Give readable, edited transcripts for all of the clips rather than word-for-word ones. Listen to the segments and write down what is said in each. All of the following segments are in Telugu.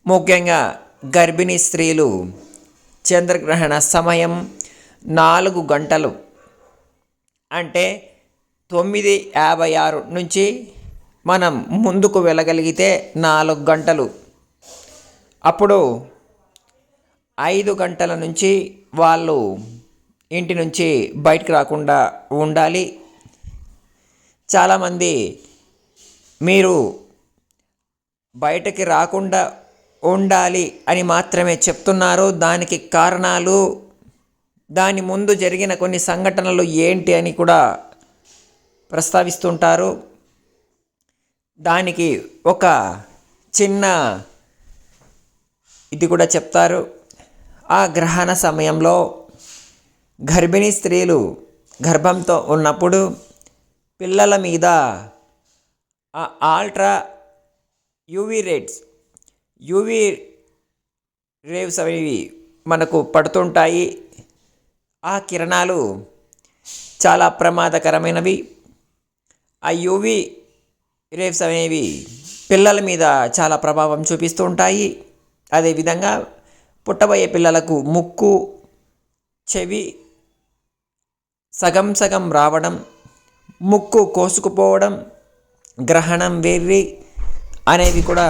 ముఖ్యంగా గర్భిణీ స్త్రీలు చంద్రగ్రహణ సమయం 4 గంటలు అంటే 9:56 నుంచి మనం ముందుకు వెళ్ళగలిగితే 4 గంటలు, అప్పుడు 5 గంటల నుంచి వాళ్ళు ఇంటి నుంచి బయటకు రాకుండా ఉండాలి. చాలామంది మీరు బయటకి రాకుండా ఉండాలి అని మాత్రమే చెప్తున్నారు. దానికి కారణాలు, దాని ముందు జరిగిన కొన్ని సంఘటనలు ఏంటి అని కూడా ప్రస్తావిస్తుంటారు. దానికి ఒక చిన్న ఇది కూడా చెప్తారు. ఆ గ్రహణ సమయంలో గర్భిణీ స్త్రీలు గర్భంతో ఉన్నప్పుడు పిల్లల మీద ఆ ఆల్ట్రా యూవీ రేవ్స్ అనేవి మనకు పడుతుంటాయి. ఆ కిరణాలు చాలా ప్రమాదకరమైనవి. ఆ యూవీ రేవ్స్ అనేవి పిల్లల మీద చాలా ప్రభావం చూపిస్తూ ఉంటాయి. అదేవిధంగా పుట్టబోయే పిల్లలకు ముక్కు, చెవి సగం సగం రావడం, ముక్కు కోసుకుపోవడం, గ్రహణం వెర్రి అనేవి కూడా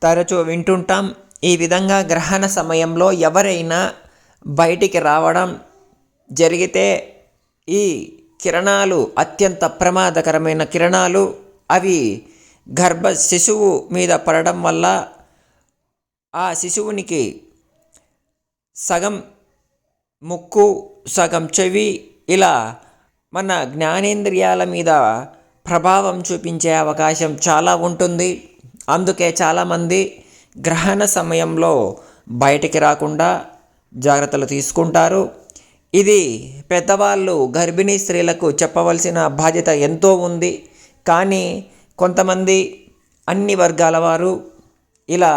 తరచూ వింటుంటాం. ఈ విధంగా గ్రహణ సమయంలో ఎవరైనా బయటికి రావడం జరిగితే ఈ కిరణాలు అత్యంత ప్రమాదకరమైన కిరణాలు. అవి శిశువు మీద పడడం వల్ల ఆ శిశువునికి సగం ముక్కు, సగం చెవి ఇలా మన జ్ఞానేంద్రియాల మీద ప్రభావం చూపించే అవకాశం చాలా ఉంటుంది. అందుకే చాలామంది గ్రహణ సమయంలో బయటికి రాకుండా జాగ్రత్తలు తీసుకుంటారు. ఇది పెద్దవాళ్ళు గర్భిణీ స్త్రీలకు చెప్పవలసిన బాధ్యత ఎంతో ఉంది. కానీ కొంతమంది, అన్ని వర్గాల వారు ఇలా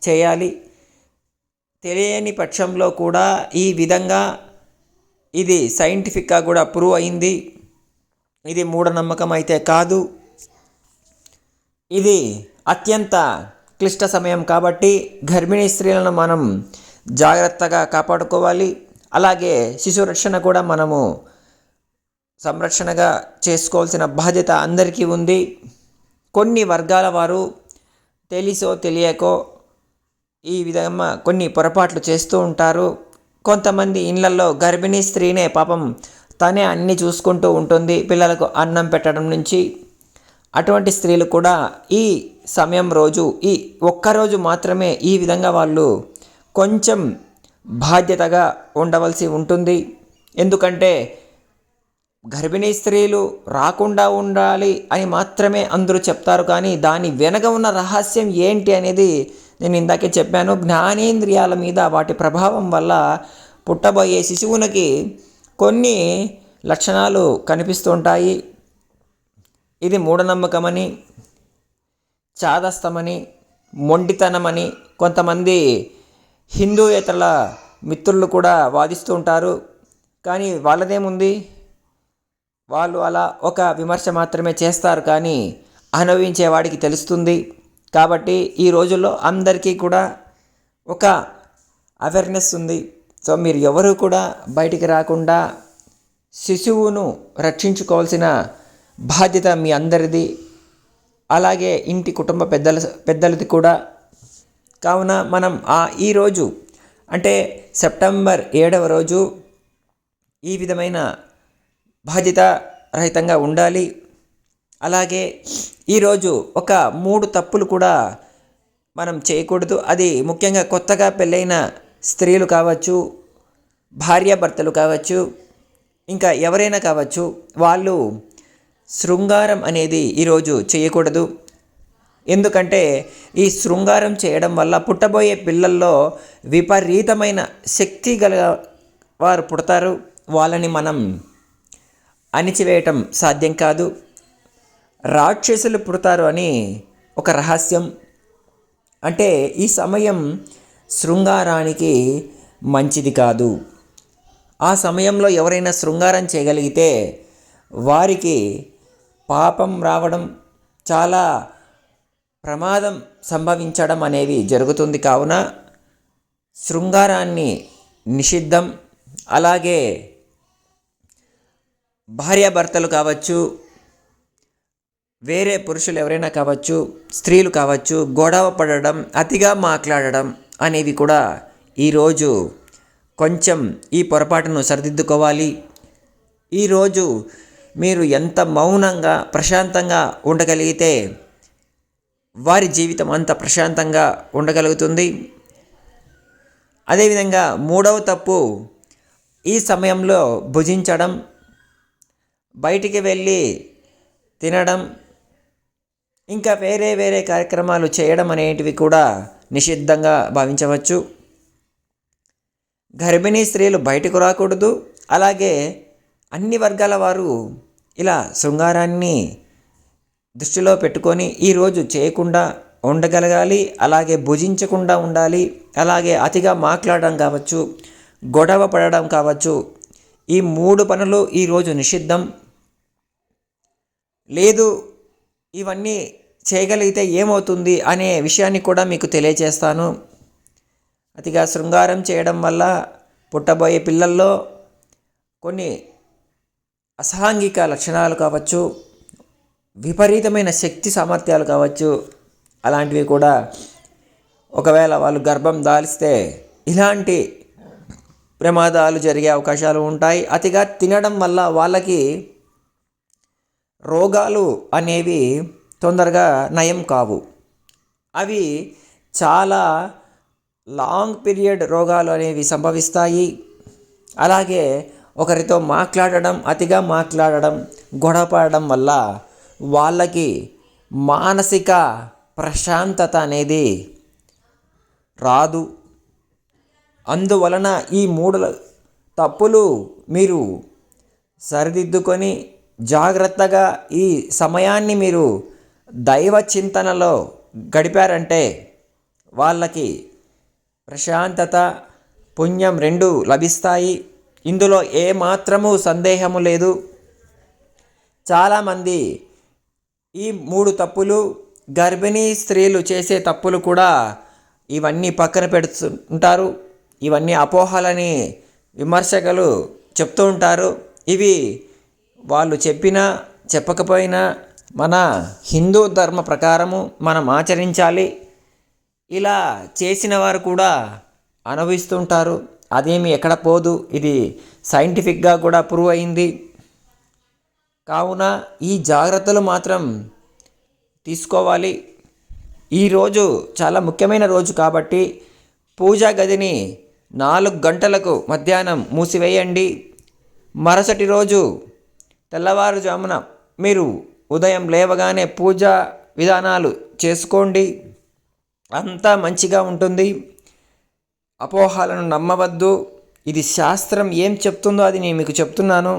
చేయాలి. తెలియని పక్షంలో కూడా ఈ విధంగా ఇది సైంటిఫిక్గా కూడా ప్రూవ్ అయింది. ఇది మూఢనమ్మకం అయితే కాదు. ఇది అత్యంత క్లిష్ట సమయం కాబట్టి గర్భిణీ స్త్రీలను మనం జాగ్రత్తగా కాపాడుకోవాలి. అలాగే శిశు రక్షణ కూడా మనము సంరక్షణగా చేసుకోవాల్సిన బాధ్యత అందరికీ ఉంది. కొన్ని వర్గాల వారు తెలిసో తెలియకో ఈ విధంగా కొన్ని పొరపాట్లు చేస్తూ ఉంటారు. కొంతమంది ఇళ్లలో గర్భిణీ స్త్రీనే పాపం తనే అన్నీ చూసుకుంటూ ఉంటుంది, పిల్లలకు అన్నం పెట్టడం నుంచి. అటువంటి స్త్రీలు కూడా ఈ సమయం రోజు, ఈ ఒక్కరోజు మాత్రమే ఈ విధంగా వాళ్ళు కొంచెం బాధ్యతగా ఉండవలసి ఉంటుంది. ఎందుకంటే గర్భిణీ స్త్రీలు రాకుండా ఉండాలి అని మాత్రమే అందరూ చెప్తారు. కానీ దాని వెనక ఉన్న రహస్యం ఏంటి అనేది నేను ఇందాకే చెప్పాను. జ్ఞానేంద్రియాల మీద వాటి ప్రభావం వల్ల పుట్టబోయే శిశువునికి కొన్ని లక్షణాలు కనిపిస్తుంటాయి. ఇది మూఢనమ్మకమని, చాదస్తమని, మొండితనమని కొంతమంది హిందూయేతరుల మిత్రులు కూడా వాదిస్తూ ఉంటారు. కానీ వాళ్ళదేముంది, వాళ్ళు అలా ఒక విమర్శ మాత్రమే చేస్తారు. కానీ అనుభవించేవాడికి తెలుస్తుంది. కాబట్టి ఈ రోజుల్లో అందరికీ కూడా ఒక అవేర్నెస్ ఉంది. సో మీరు ఎవరు కూడా బయటికి రాకుండా శిశువును రక్షించుకోవాల్సిన బాధ్యత మీ అందరిది. అలాగే ఇంటి కుటుంబ పెద్దలది కూడా. కావున మనం ఈరోజు అంటే సెప్టెంబర్ 7వ రోజు ఈ విధమైన బాధ్యత రహితంగా ఉండాలి. అలాగే ఈరోజు ఒక 3 తప్పులు కూడా మనం చేయకూడదు. అది ముఖ్యంగా కొత్తగా పెళ్ళైన స్త్రీలు కావచ్చు, భార్యాభర్తలు కావచ్చు, ఇంకా ఎవరైనా కావచ్చు, వాళ్ళు శృంగారం అనేది ఈరోజు చేయకూడదు. ఎందుకంటే ఈ శృంగారం చేయడం వల్ల పుట్టబోయే పిల్లల్లో విపరీతమైన శక్తి గల వారు పుడతారు. వాళ్ళని మనం అణిచివేయటం సాధ్యం కాదు. రాక్షసులు పుడతారు అని ఒక రహస్యం. అంటే ఈ సమయం శృంగారానికి మంచిది కాదు. ఆ సమయంలో ఎవరైనా శృంగారం చేయగలిగితే వారికి పాపం రావడం చాలా ప్రమాదం సంభవించడం అనేది జరుగుతుంది. కావున శృంగారాన్ని నిషిద్ధం. అలాగే భార్యాభర్తలు కావచ్చు, వేరే పురుషులు ఎవరైనా కావచ్చు, స్త్రీలు కావచ్చు, గొడవ పడడం, అతిగా మాట్లాడడం అనేవి కూడా ఈరోజు కొంచెం ఈ పొరపాటును సరిదిద్దుకోవాలి. ఈరోజు మీరు ఎంత మౌనంగా ప్రశాంతంగా ఉండగలిగితే వారి జీవితం అంత ప్రశాంతంగా ఉండగలుగుతుంది. అదేవిధంగా మూడవ తప్పు, ఈ సమయంలో భుజించడం, బయటికి వెళ్ళి తినడం, ఇంకా వేరే వేరే కార్యక్రమాలు చేయడం అనేటివి కూడా నిషిద్ధంగా భావించవచ్చు. గర్భిణీ స్త్రీలు బయటకు రాకూడదు. అలాగే అన్ని వర్గాల వారు ఇలా శృంగారాన్ని దృష్టిలో పెట్టుకొని ఈరోజు చేయకుండా ఉండగలగాలి. అలాగే భుజించకుండా ఉండాలి. అలాగే అతిగా మాట్లాడడం కావచ్చు, గొడవ పడడం కావచ్చు, ఈ 3 పనులు ఈరోజు నిషిద్ధం. లేదు ఇవన్నీ చేయగలిగితే ఏమవుతుంది అనే విషయాన్ని కూడా మీకు తెలియజేస్తాను. అతిగా శృంగారం చేయడం వల్ల పుట్టబోయే పిల్లల్లో కొన్ని అసాంఘిక లక్షణాలు కావచ్చు, విపరీతమైన శక్తి సామర్థ్యాలు కావచ్చు, అలాంటివి కూడా ఒకవేళ వాళ్ళు గర్భం దాల్స్తే ఇలాంటి ప్రమాదాలు జరిగే అవకాశాలు ఉంటాయి. అతిగా తినడం వల్ల వాళ్ళకి రోగాలు అనేవి తొందరగా నయం కావు. అవి చాలా లాంగ్ పీరియడ్ రోగాలు అనేవి సంభవిస్తాయి. అలాగే ఒకరితో మాట్లాడడం, అతిగా మాట్లాడడం, గొడవపడడం వల్ల వాళ్ళకి మానసిక ప్రశాంతత అనేది రాదు. అందువలన ఈ 3 తప్పులు మీరు సరిదిద్దుకొని జాగ్రత్తగా ఈ సమయాన్ని మీరు దైవ చింతనలో గడిపారంటే వాళ్ళకి ప్రశాంతత, పుణ్యం 2 లభిస్తాయి. ఇందులో ఏమాత్రము సందేహము లేదు. చాలామంది ఈ 3 తప్పులు, గర్భిణీ స్త్రీలు చేసే తప్పులు కూడా ఇవన్నీ పక్కన పెడుతుంటారు. ఇవన్నీ అపోహలని విమర్శకులు చెప్తూ ఉంటారు. ఇవి వాళ్ళు చెప్పినా చెప్పకపోయినా మన హిందూ ధర్మ ప్రకారము మనం ఆచరించాలి. ఇలా చేసిన వారు కూడా అనుభవిస్తుంటారు. అదేమి ఎక్కడ పోదు. ఇది సైంటిఫిక్గా కూడా ప్రూవ్ అయింది. కావున ఈ జాగ్రత్తలు మాత్రం తీసుకోవాలి. ఈరోజు చాలా ముఖ్యమైన రోజు కాబట్టి పూజా గదిని 4 గంటలకు మధ్యాహ్నం మూసివేయండి. మరుసటి రోజు తెల్లవారుజామున మీరు ఉదయం లేవగానే పూజా విధానాలు చేసుకోండి. అంతా మంచిగా ఉంటుంది. అపోహలను నమ్మవద్దు. ఇది శాస్త్రం ఏం చెప్తుందో అది నేను మీకు చెప్తున్నాను.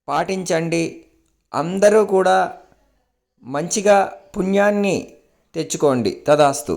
పాటించండి. అందరూ కూడా మంచిగా పుణ్యాన్ని తెచ్చుకోండి. తదాస్తు.